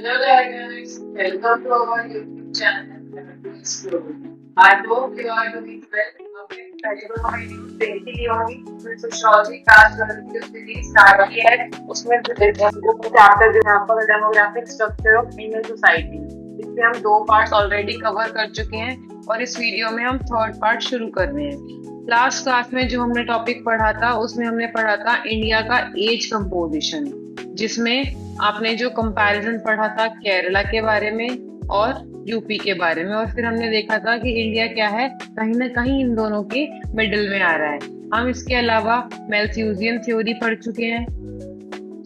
Hello guys, welcome to our YouTube channel Peace Global. I hope you are doing well. हमने पहले तो हमारी news देखी ही होगी, फिर सोशियोलॉजी क्लास की जो सीरीज स्टार्ट की है, उसमें चैप्टर जो है आपका demographic structure of female society, इसमें हम 2 पार्ट्स ऑलरेडी कवर कर चुके हैं और इस वीडियो में हम थर्ड पार्ट शुरू कर रहे हैं। लास्ट क्लास में जो हमने टॉपिक पढ़ा था उसमें हमने पढ़ा था इंडिया का एज कंपोजिशन, जिसमें आपने जो कंपैरिजन पढ़ा था केरला के बारे में और यूपी के बारे में, और फिर हमने देखा था कि इंडिया क्या है, कहीं ना कहीं इन दोनों के मिडिल में आ रहा है। हम इसके अलावा मैल्थ्यूजियन थ्योरी पढ़ चुके हैं,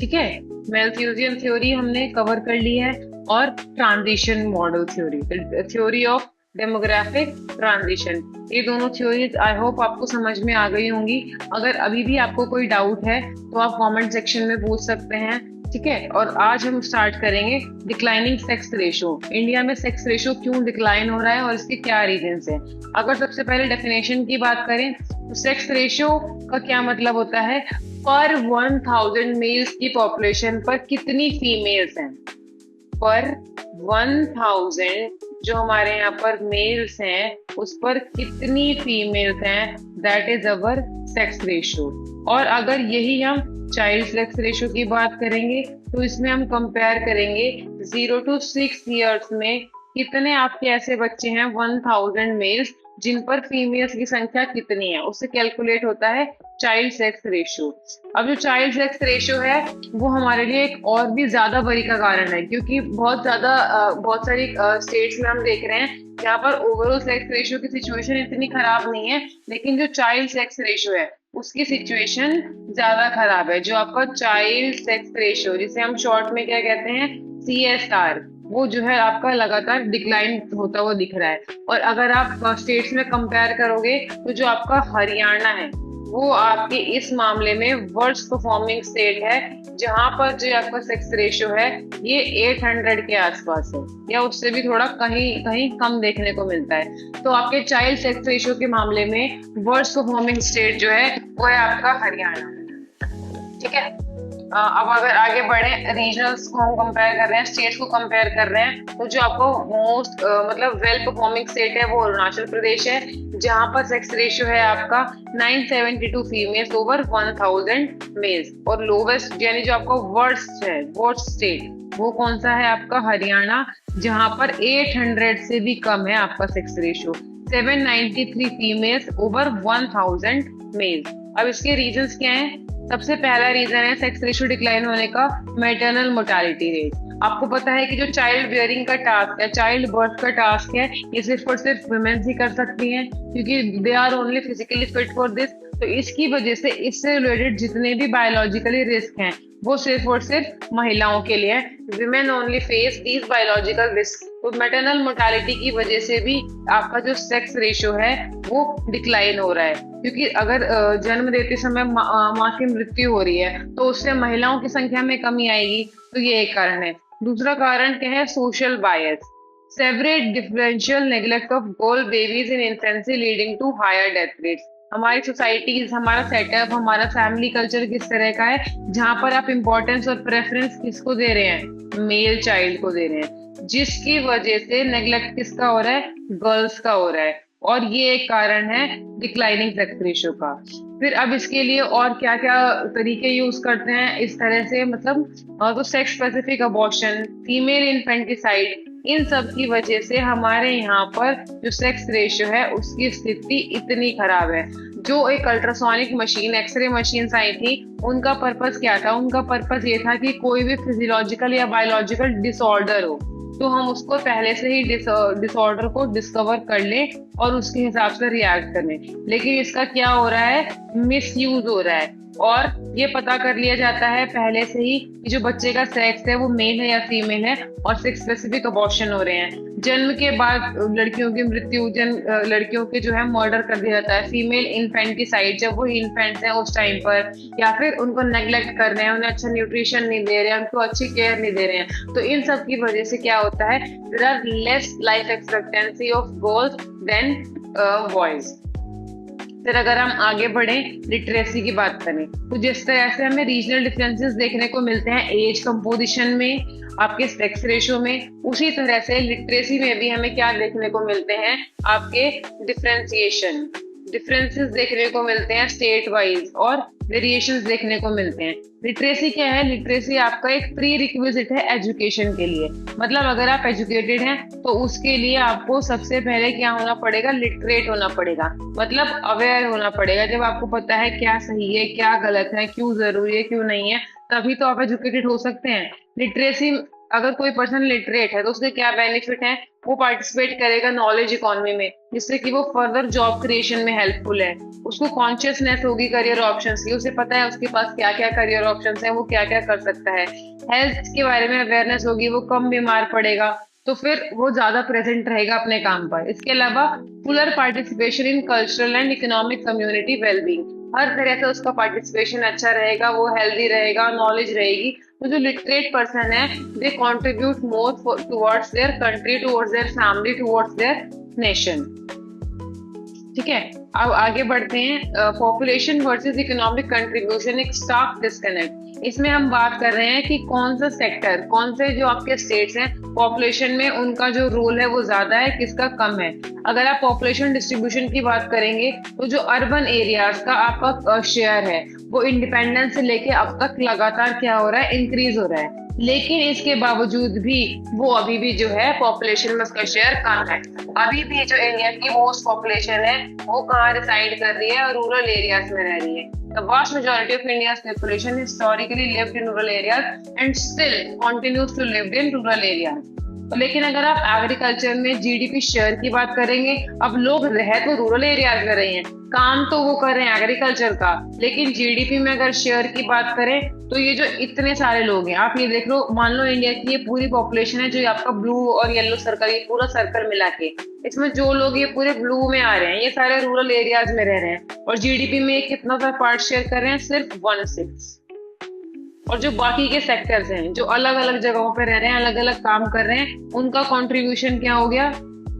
ठीक है। मैल्थ्यूजियन थ्योरी हमने कवर कर ली है और transition model theory, theory of demographic transition, ये दोनों थ्योरीज आई होप आपको समझ में आ गई होंगी। अगर अभी भी आपको कोई डाउट है तो आप कमेंट सेक्शन में पूछ सकते हैं, ठीक है। और आज हम स्टार्ट करेंगे डिक्लाइनिंग सेक्स रेशो। इंडिया में सेक्स रेशो क्यों डिक्लाइन हो रहा है और इसके क्या रीजंस हैं। अगर सबसे पहले डेफिनेशन की बात करें तो सेक्स रेशो का क्या मतलब होता है, पर 1000 मेल्स की पॉपुलेशन पर कितनी फीमेल्स हैं। पर 1000 जो हमारे यहाँ पर मेल्स हैं उस पर कितनी फीमेल्स हैं, that is our sex ratio. और अगर यही हम चाइल्ड सेक्स रेशो की बात करेंगे तो इसमें हम कंपेयर करेंगे 0 to 6 ईयर्स में कितने आपके ऐसे बच्चे हैं 1000 मेल्स जिन पर फीमेल्स की संख्या कितनी है, उससे कैलकुलेट होता है चाइल्ड सेक्स रेशो। अब जो चाइल्ड सेक्स रेशो है वो हमारे लिए एक और भी ज्यादा बड़ी का कारण है, क्योंकि बहुत सारी स्टेट्स में हम देख रहे हैं यहाँ पर ओवरऑल सेक्स रेशो की सिचुएशन इतनी खराब नहीं है, लेकिन जो चाइल्ड सेक्स रेशो है उसकी सिचुएशन ज्यादा खराब है। जो आपका चाइल्ड सेक्स रेशो, जिसे हम शॉर्ट में क्या कहते हैं, CSR, वो जो है आपका लगातार डिक्लाइन होता हुआ दिख रहा है। और अगर आप स्टेट्स में कंपेयर करोगे तो जो आपका हरियाणा है वो आपके इस मामले में वर्स्ट परफॉर्मिंग स्टेट है, जहां पर जो आपका सेक्स रेशो है ये 800 के आसपास है, या उससे भी थोड़ा कहीं कहीं कम देखने को मिलता है। तो आपके चाइल्ड सेक्स रेशो के मामले में वर्स्ट परफॉर्मिंग स्टेट जो है वो है आपका हरियाणा, ठीक है। अब अगर आगे बढ़े, रीजनल्स को हम कंपेयर कर रहे हैं, स्टेट्स को कंपेयर कर रहे हैं, तो जो आपको मोस्ट मतलब वेल परफॉर्मिंग स्टेट है वो अरुणाचल प्रदेश है, जहां पर सेक्स रेशियो है आपका 972 फीमेल्स ओवर 1000 मेल्स। और लोवेस्ट यानी जो आपका वर्स्ट है, वर्स्ट स्टेट, वो कौन सा है आपका हरियाणा, जहां पर 800 से भी कम है आपका sex ratio, 793 females over 1000 males. अब इसके रीजंस क्या हैं। सबसे पहला रीजन है सेक्स रेशियो डिक्लाइन होने का, मैटरनल मोर्टालिटी रेट। आपको पता है कि जो चाइल्ड बियरिंग का टास्क है, चाइल्ड बर्थ का टास्क है, ये सिर्फ और सिर्फ वुमेन्स ही कर सकती हैं, क्योंकि they are only physically fit for this. तो इसकी वजह से इससे रिलेटेड जितने भी बायोलॉजिकली रिस्क हैं वो सिर्फ और सिर्फ महिलाओं के लिए है। Women only face these biological risk. तो मैटरनल मोर्टालिटी की वजह से भी आपका जो सेक्स रेशियो है वो डिक्लाइन हो रहा है, क्योंकि अगर जन्म देते समय माँ की मृत्यु हो रही है तो उससे महिलाओं की संख्या में कमी आएगी। तो ये एक कारण है। दूसरा कारण क्या है, social bias, severe differential neglect of girl babies in infancy leading to higher death rates. हमारी सोसाइटीज, हमारा सेटअप, हमारा फैमिली कल्चर किस तरह का है, जहां पर आप इंपॉर्टेंस और प्रेफरेंस किसको दे रहे हैं, मेल चाइल्ड को दे रहे हैं, जिसकी वजह से नेग्लेक्ट किसका हो रहा है, गर्ल्स का हो रहा है। और ये एक कारण है डिक्लाइनिंग सेक्स रेशियो का। फिर अब इसके लिए और क्या क्या तरीके यूज करते हैं इस तरह से, मतलब तो sex specific abortion, female infanticide, इन सब की वजह से हमारे यहाँ पर जो सेक्स रेशियो है उसकी स्थिति इतनी खराब है। जो एक अल्ट्रासोनिक मशीन, एक्सरे मशीन आई थी, उनका पर्पस क्या था, उनका पर्पस ये था कि कोई भी फिजियोलॉजिकल या बायोलॉजिकल डिसऑर्डर हो तो हम उसको पहले से ही डिसऑर्डर को डिस्कवर कर लें और उसके हिसाब से रिएक्ट करें। लेकिन इसका क्या हो रहा है, मिसयूज हो रहा है, और ये पता कर लिया जाता है पहले से ही कि जो बच्चे का सेक्स है वो मेल है या फीमेल है, और सेक्स स्पेसिफिक अबॉर्शन हो रहे हैं। जन्म के बाद लड़कियों की मृत्यु, लड़कियों के जो है मर्डर कर दिया जाता है, फीमेल इन्फेंटिसाइड, जब वो इन्फेंट्स हैं उस टाइम पर, या फिर उनको नेग्लेक्ट कर रहे हैं, उन्हें अच्छा न्यूट्रिशन नहीं दे रहे हैं, उनको अच्छी केयर नहीं दे रहे हैं। तो इन सब की वजह से क्या होता है, there are less life expectancy of girls than boys. फिर अगर हम आगे बढ़े लिटरेसी की बात करें, तो जिस तरह से हमें रीजनल डिफरेंसेस देखने को मिलते हैं एज कंपोजिशन में, आपके सेक्स रेशो में, उसी तरह से लिटरेसी में भी हमें क्या देखने को मिलते हैं, आपके डिफरेंशिएशन डिफरेंसेस देखने को मिलते हैं स्टेट वाइज, और वेरिएशंस देखने को मिलते हैं। लिटरेसी क्या है? लिटरेसी आपका एक प्री रिक्विजिट है एजुकेशन के लिए। मतलब अगर आप एजुकेटेड हैं तो उसके लिए आपको सबसे पहले क्या होना पड़ेगा? लिटरेट होना पड़ेगा, मतलब अवेयर होना पड़ेगा। जब आपको पता है क्या सही है, क्या गलत है, क्यों जरूरी है, क्यों नहीं है, तभी तो आप एजुकेटेड हो सकते हैं। लिटरेसी, अगर कोई पर्सन लिटरेट है तो उसके क्या बेनिफिट है? वो पार्टिसिपेट करेगा नॉलेज इकोनॉमी में, जिससे कि वो फर्दर जॉब क्रिएशन में हेल्पफुल है। उसको कॉन्शियसनेस होगी करियर ऑप्शंस की, उसे पता है उसके पास क्या क्या करियर ऑप्शंस हैं, वो क्या क्या कर सकता है। हेल्थ के बारे में अवेयरनेस होगी, वो कम बीमार पड़ेगा, तो फिर वो ज्यादा प्रेजेंट रहेगा अपने काम पर। इसके अलावा fuller participation in cultural and economic community wellbeing, हर तरह से उसका पार्टिसिपेशन अच्छा रहेगा, वो हेल्दी रहेगा, नॉलेज रहेगी। तो जो लिटरेट पर्सन है, they contribute more towards their country, towards their family, towards their nation. ठीक है, अब आगे बढ़ते हैं। पॉपुलेशन वर्सेस इकोनॉमिक कंट्रीब्यूशन, एक स्टार्क डिस्कनेक्ट। इसमें हम बात कर रहे हैं कि कौन सा सेक्टर, कौन से जो आपके स्टेट्स हैं पॉपुलेशन में, उनका जो रोल है वो ज्यादा है, किसका कम है। अगर आप पॉपुलेशन डिस्ट्रीब्यूशन की बात करेंगे तो जो अर्बन एरियाज का आपका शेयर है वो इंडिपेंडेंस से लेके अब तक लगातार क्या हो रहा है? इंक्रीज हो रहा है। लेकिन इसके बावजूद भी वो अभी भी जो है पॉपुलेशन में उसका शेयर कम है। अभी भी जो इंडिया की मोस्ट पॉपुलेशन है वो कहाँ रिसाइड कर रही है? रूरल एरियाज में रह रही है। The vast majority of India's population historically lived in rural areas and still continues to live in rural areas. लेकिन अगर आप एग्रीकल्चर में जीडीपी शेयर की बात करेंगे, अब लोग रह तो रूरल एरियाज में रहे हैं, काम तो वो कर रहे हैं एग्रीकल्चर का, लेकिन जीडीपी में अगर शेयर की बात करें तो ये जो इतने सारे लोग हैं, आप ये देख लो, मान लो इंडिया की ये पूरी पॉपुलेशन है, जो आपका ब्लू और येलो सर्कल, ये पूरा सर्कल मिला के, इसमें जो लोग ये पूरे ब्लू में आ रहे हैं, ये सारे रूरल एरियाज में रह रहे हैं, और जीडीपी में कितना सा पार्ट शेयर कर रहे हैं? सिर्फ 1/6। और जो बाकी के सेक्टर्स हैं, जो अलग अलग जगहों पे रह रहे हैं, अलग अलग काम कर रहे हैं, उनका कंट्रीब्यूशन क्या हो गया?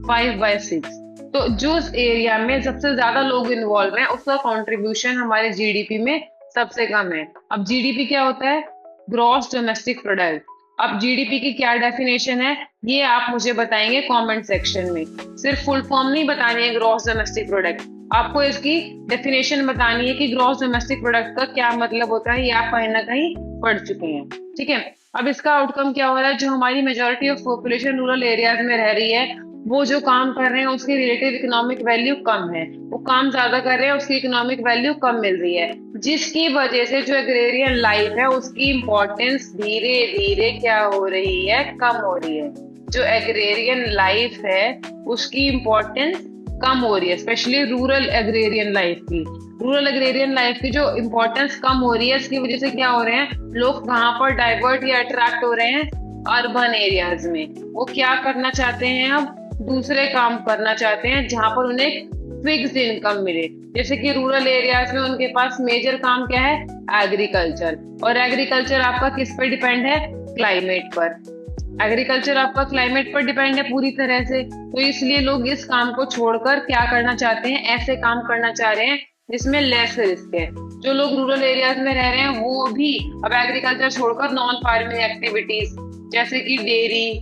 5/6। तो जो एरिया में सबसे ज्यादा लोग इन्वॉल्व हैं उसका कंट्रीब्यूशन हमारे जीडीपी में सबसे कम है। अब जीडीपी क्या होता है? Gross domestic product. अब जीडीपी की क्या डेफिनेशन है, ये आप मुझे बताएंगे कमेंट सेक्शन में। सिर्फ फुल फॉर्म नहीं बतानी है ग्रॉस डोमेस्टिक प्रोडक्ट, आपको इसकी डेफिनेशन बतानी है कि ग्रॉस डोमेस्टिक प्रोडक्ट का क्या मतलब होता है, ये आप कहीं ना कहीं पढ़ चुके हैं। ठीक है, अब इसका आउटकम क्या हो रहा है? जो हमारी majority of population rural areas में रह रही है, वो जो काम कर रहे हैं उसकी रिलेटिव इकोनॉमिक वैल्यू कम है, वो काम ज्यादा कर रहे हैं, उसकी इकोनॉमिक वैल्यू कम मिल रही है, जिसकी वजह से जो एग्रेरियन लाइफ है उसकी इंपॉर्टेंस धीरे धीरे क्या हो रही है? कम हो रही है। जो एग्रेरियन लाइफ है उसकी इंपॉर्टेंस कम हो रही है, स्पेशली रूरल एग्रेरियन लाइफ की। रूरल एग्रेरियन लाइफ की जो इंपॉर्टेंस कम हो रही है, इसकी वजह से क्या हो रहे हैं? लोग कहाँ पर डाइवर्ट या अट्रैक्ट हो रहे हैं? अर्बन एरियाज में। वो क्या करना चाहते हैं? अब दूसरे काम करना चाहते हैं जहां पर उन्हें फिक्स्ड इनकम मिले। जैसे कि रूरल एरियाज में उनके पास मेजर काम क्या है? एग्रीकल्चर। और एग्रीकल्चर आपका किस पर डिपेंड है? क्लाइमेट पर। एग्रीकल्चर आपका क्लाइमेट पर डिपेंड है पूरी तरह से, तो इसलिए लोग इस काम को छोड़कर क्या करना चाहते हैं? ऐसे काम करना चाह रहे हैं जिसमें लेस रिस्क है। जो लोग रूरल एरियाज में रह रहे हैं वो भी अब एग्रीकल्चर छोड़कर नॉन फार्मिंग एक्टिविटीज जैसे कि डेयरी,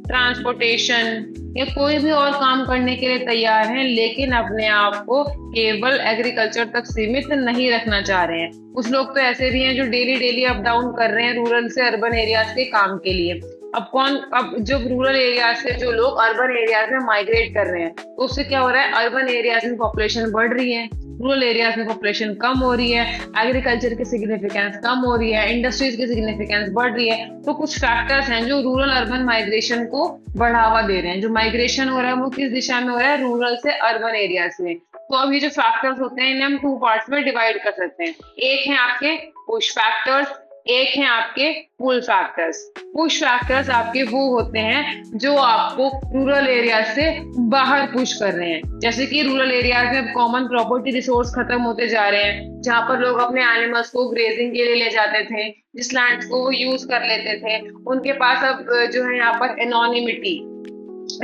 ट्रांसपोर्टेशन या कोई भी और काम करने के लिए तैयार हैं, लेकिन अपने आप को केवल एग्रीकल्चर तक सीमित नहीं रखना चाह रहे हैं। कुछ लोग तो ऐसे भी हैं जो डेली डेली अप डाउन कर रहे हैं रूरल से अर्बन एरियाज के काम के लिए। अब जो रूरल एरियाज से जो लोग अर्बन एरियाज में माइग्रेट कर रहे हैं, तो उससे क्या हो रहा है? अर्बन एरियाज में पॉपुलेशन बढ़ रही है, रूरल एरियाज में पॉपुलेशन कम हो रही है, एग्रीकल्चर की सिग्निफिकेंस कम हो रही है, इंडस्ट्रीज की सिग्निफिकेंस बढ़ रही है। तो कुछ फैक्टर्स हैं जो रूरल अर्बन माइग्रेशन को बढ़ावा दे रहे हैं। जो माइग्रेशन हो रहा है वो किस दिशा में हो रहा है? रूरल से अर्बन एरियाज में। तो अब ये जो फैक्टर्स होते हैं इन्हें हम 2 पार्ट्स में डिवाइड कर सकते हैं। एक है आपके पुश फैक्टर्स, एक है आपके पुल फैक्टर्स। पुश फैक्टर्स आपके वो होते हैं जो आपको रूरल एरिया से बाहर पुश कर रहे हैं। जैसे कि रूरल एरियाज में कॉमन प्रॉपर्टी रिसोर्स खत्म होते जा रहे हैं, जहाँ पर लोग अपने एनिमल्स को ग्रेजिंग के लिए ले जाते थे, जिस लैंड को वो यूज कर लेते थे, उनके पास अब जो है यहाँ पर एनोनिमिटी,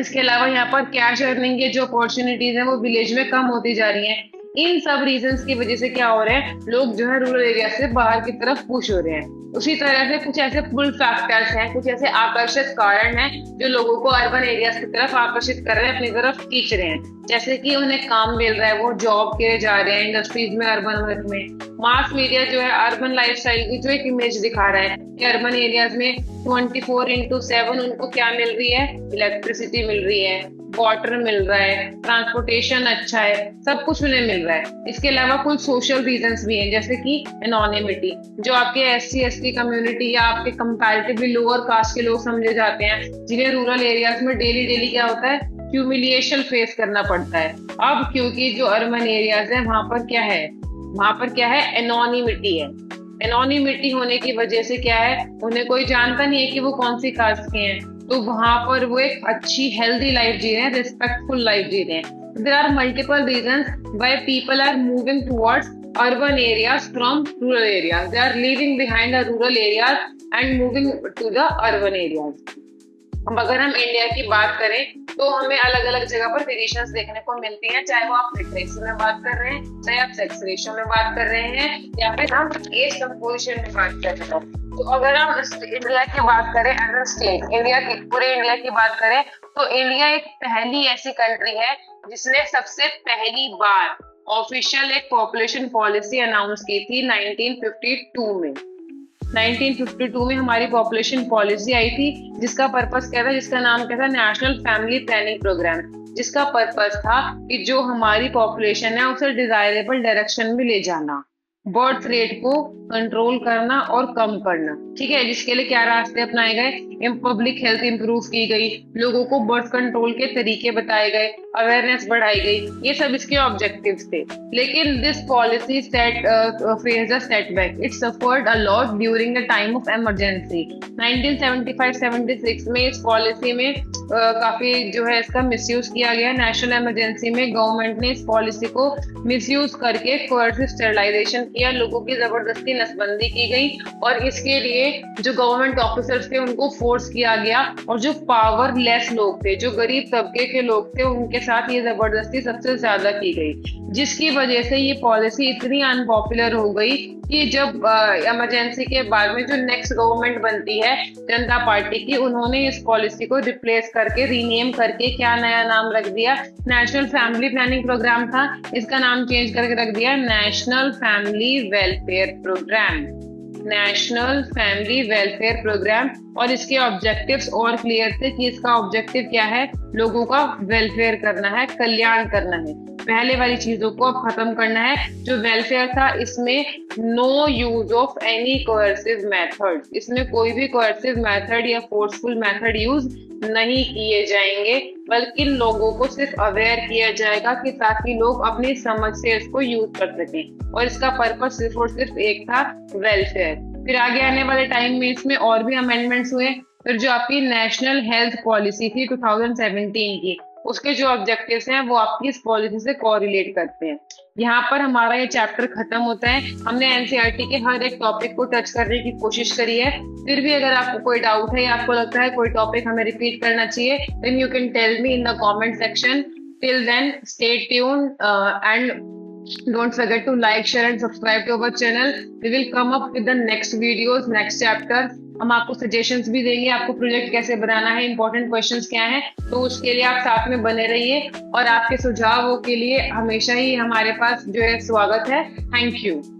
इसके अलावा यहाँ पर कैश अर्निंग की जो अपॉर्चुनिटीज हैं वो विलेज में कम होती जा रही हैं। इन सब रीजंस की वजह से क्या हो रहा है, लोग जो है रूरल एरिया से बाहर की तरफ पुश हो रहे हैं। उसी तरह से कुछ ऐसे पुल फैक्टर्स हैं, कुछ ऐसे आकर्षक कारण हैं जो लोगों को अर्बन एरियाज की तरफ आकर्षित कर रहे हैं, अपनी तरफ खींच रहे हैं। जैसे कि उन्हें काम मिल रहा है, वो जॉब के लिए जा रहे हैं इंडस्ट्रीज में, अर्बन वर्क में। मास मीडिया जो है अर्बन लाइफस्टाइल की जो एक इमेज दिखा रहा है कि अर्बन एरियाज में 24/7 उनको क्या मिल रही है, इलेक्ट्रिसिटी मिल रही है, वाटर मिल रहा है, ट्रांसपोर्टेशन अच्छा है, सब कुछ उन्हें मिल रहा है। इसके अलावा कुछ सोशल रीजंस भी हैं, जैसे कि एनोनिमिटी, जो आपके SC/ST कम्युनिटी या आपके कंपैरेटिवली लोअर कास्ट के लोग समझे जाते हैं, जिन्हें रूरल एरियाज में डेली डेली क्या होता है, ह्यूमिलिएशन फेस करना पड़ता है। अब क्योंकि जो अर्बन एरियाज है वहां पर क्या है, एनोनिमिटी है। एनोनिमिटी होने की वजह से क्या है, उन्हें कोई जानता नहीं है कि वो कौन सी कास्ट के हैं, तो वहां पर वो एक अच्छी हेल्दी लाइफ जी रहे हैं, रिस्पेक्टफुल लाइफ जी रहे हैं। There are multiple reasons why people are moving towards urban areas from rural areas. They are leaving behind the rural areas and moving to the urban areas. अब अगर हम India की बात करें तो हमें अलग अलग जगह पर वेरिएशंस देखने को मिलती हैं, चाहे वो आप लिटरेसी में बात कर रहे हैं, चाहे आप सेक्स रेशियो में बात कर रहे हैं, या फिर हम एज कंपोजिशन में बात कर रहे हैं। तो अगर हम इंडिया की बात करें एज अ स्टेट, इंडिया की पूरे इंडिया की बात करें तो इंडिया एक पहली ऐसी कंट्री है जिसने सबसे पहली बार ऑफिशियल एक पॉपुलेशन पॉलिसी अनाउंस की थी 1952 में। 1952 में हमारी पॉपुलेशन पॉलिसी आई थी, जिसका पर्पस क्या था, जिसका नाम क्या था, नेशनल फैमिली प्लानिंग प्रोग्राम, जिसका पर्पस था कि जो हमारी पॉपुलेशन है उसे डिजायरेबल डायरेक्शन में ले जाना, बर्थ रेट को कंट्रोल करना और कम करना। ठीक है, जिसके लिए क्या रास्ते अपनाए गए, पब्लिक हेल्थ इंप्रूव की गई, लोगों को बर्थ कंट्रोल के तरीके बताए गए, अवेयरनेस बढ़ाई गई, ये सब इसके ऑब्जेक्टिव्स थे। लेकिन this policy faced a setback, it suffered a lot during the time of emergency. 1975-76 में इस पॉलिसी में काफी जो है इसका मिसयूज किया गया। नेशनल इमरजेंसी में गवर्नमेंट ने इस पॉलिसी को मिसयूज करके कोर्सिव स्टेरिलाइजेशन किया, लोगों की जबरदस्ती नसबंदी की गई और इसके लिए जो गवर्नमेंट ऑफिसर्स थे उनको फोर्स किया गया, और जो पावरलेस लोग थे, जो गरीब तबके के लोग थे, उनके साथ ये जबरदस्ती सबसे ज्यादा की गई, जिसकी वजह से ये पॉलिसी इतनी अनपॉपुलर हो गई कि जब इमरजेंसी के बाद में जो नेक्स्ट गवर्नमेंट बनती है जनता पार्टी की, उन्होंने इस पॉलिसी को रिप्लेस करके रीनेम करके क्या नया नाम रख दिया, नेशनल फैमिली प्लानिंग प्रोग्राम था, इसका नाम चेंज करके रख दिया national family welfare programme, national family welfare programme. और इसके ऑब्जेक्टिव्स और क्लियर थे कि इसका ऑब्जेक्टिव क्या है, लोगों का वेलफेयर करना है, कल्याण करना है, पहले वाली चीजों को अब खत्म करना है। जो वेलफेयर था इसमें no use of any coercive method, इसमें कोई भी कोर्सिव मेथड या फोर्सफुल मेथड यूज नहीं किए जाएंगे, बल्कि लोगों को सिर्फ अवेयर किया जाएगा कि ताकि लोग अपनी समझ से इसको यूज कर सकें, और इसका पर्पस सिर्फ और सिर्फ एक था, वेलफेयर। फिर आगे आने वाले टाइम में इसमें और भी अमेंडमेंट्स हुए। फिर जो आपकी नेशनल हेल्थ पॉलिसी थी 2017 की, उसके जो ऑब्जेक्टिव्स हैं वो आपकी इस पॉलिसी से कोरिलेट करते हैं। यहाँ पर हमारा ये चैप्टर खत्म होता है। हमने एनसीईआरटी के हर एक टॉपिक को टच करने की कोशिश करी है। फिर भी अगर आपको कोई डाउट है या आपको लगता है कोई टॉपिक हमें रिपीट करना चाहिए, then you can tell me in the comment section. Till then stay tuned and don't forget to like, share and subscribe to our channel. We will come up with the next videos, next chapter. हम आपको suggestions भी देंगे, आपको project कैसे बनाना है, important questions क्या हैं, तो उसके लिए आप साथ में बने रहिए, और आपके सुझावों के लिए हमेशा ही हमारे पास जो है स्वागत है। Thank you.